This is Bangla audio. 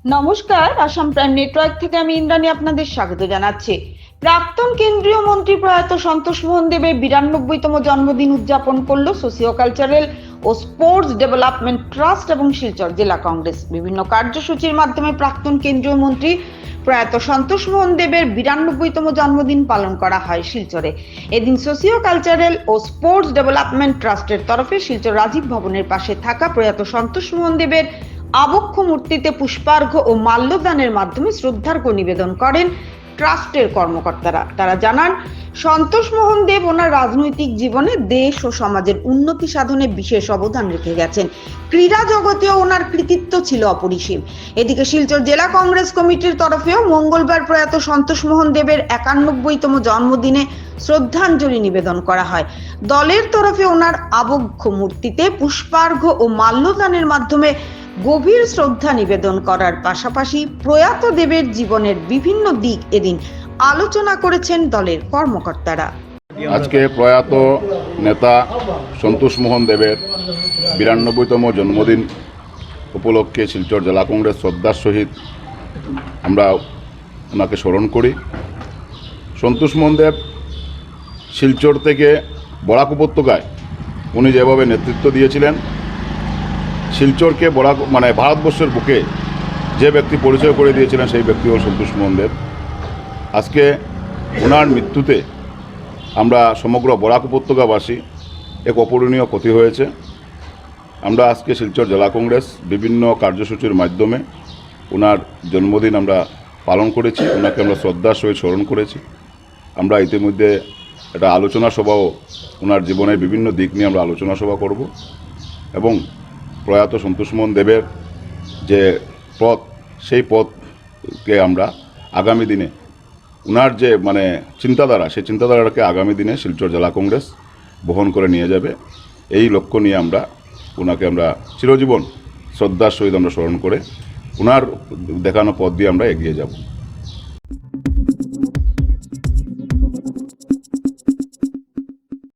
নমস্কার, আসাম প্রাইম নেটওয়ার্ক থেকে আমি ইন্দ্রাণী আপনাদের স্বাগত জানাচ্ছি। প্রাক্তন কেন্দ্রীয় মন্ত্রী প্রয়াত সন্তোষ মোহন দেবের 92তম জন্মদিন উদযাপন করল সোশিও কালচারাল ও স্পোর্টস ডেভেলপমেন্ট ট্রাস্ট এবং শিলচর জেলা কংগ্রেস। বিভিন্ন কার্যসূচির মাধ্যমে প্রাক্তন কেন্দ্রীয় মন্ত্রী প্রয়াত সন্তোষ মোহন দেবের 92তম জন্মদিন পালন করা হয় শিলচরে। এদিন সোশিও কালচারাল ও স্পোর্টস ডেভেলপমেন্ট ট্রাস্টের তরফে শিলচর রাজীব ভবনের পাশে থাকা প্রয়াত সন্তোষ মোহন দেবের আবক্ষ মূর্তিতে পুষ্পার্ঘ্য ও মাল্যদানের মাধ্যমে শ্রদ্ধার্ঘ্য নিবেদন করেন ট্রাস্টের কর্মকর্তারা। তারা জানান, সন্তোষ মোহন দেব ওনার রাজনৈতিক জীবনে দেশ ও সমাজের উন্নতি সাধনে বিশেষ অবদান রেখে গেছেন। ক্রীড়া জগতেও ওনার কৃতিত্ব ছিল অপরিসীম। এদিকে শিলচর জেলা কংগ্রেস কমিটির তরফেও মঙ্গলবার প্রয়াত সন্তোষ মোহন দেবের 91তম জন্মদিনে শ্রদ্ধাঞ্জলি নিবেদন করা হয়। দলের তরফে ওনার আবক্ষ মূর্তিতে পুষ্পার্ঘ্য ও মাল্যদানের মাধ্যমে গভীর শ্রদ্ধা নিবেদন করার পাশাপাশি প্রয়াত দেবের জীবনের বিভিন্ন দিক এদিন আলোচনা করেছেন দলের কর্মকর্তারা। আজকে প্রয়াত নেতা সন্তোষ মোহন দেবের 92তম জন্মদিন উপলক্ষে শিলচর জেলা কংগ্রেস শ্রদ্ধার সহিত আমরা ওনাকে স্মরণ করি। সন্তোষ মোহন দেব শিলচর থেকে বরাক উপত্যকায় উনি যেভাবে নেতৃত্ব দিয়েছিলেন, শিলচরকে ভারতবর্ষের বুকে যে ব্যক্তি পরিচয় করে দিয়েছিলেন সেই ব্যক্তি হল সন্তোষ মোহন দেব। আজকে ওনার মৃত্যুতে আমরা সমগ্র বরাক উপত্যকাবাসী এক অপূরণীয় ক্ষতি হয়েছে। আমরা আজকে শিলচর জেলা কংগ্রেস বিভিন্ন কার্যসূচির মাধ্যমে ওনার জন্মদিন আমরা পালন করেছি, ওনাকে আমরা শ্রদ্ধার সহিত স্মরণ করেছি। আমরা ইতিমধ্যে একটা আলোচনা সভাও ওনার জীবনের বিভিন্ন দিক নিয়ে আমরা আলোচনা সভা করব এবং প্রয়াত সন্তোষ মোহন দেবের যে পথ, সেই পথকে আমরা আগামী দিনে ওনার যে চিন্তাধারা, সেই চিন্তাধারাকে আগামী দিনে শিলচর জেলা কংগ্রেস বহন করে নিয়ে যাবে। এই লক্ষ্য নিয়ে ওনাকে আমরা চিরজীবন শ্রদ্ধার সহিত আমরা স্মরণ করে ওনার দেখানো পথ দিয়ে আমরা এগিয়ে যাব।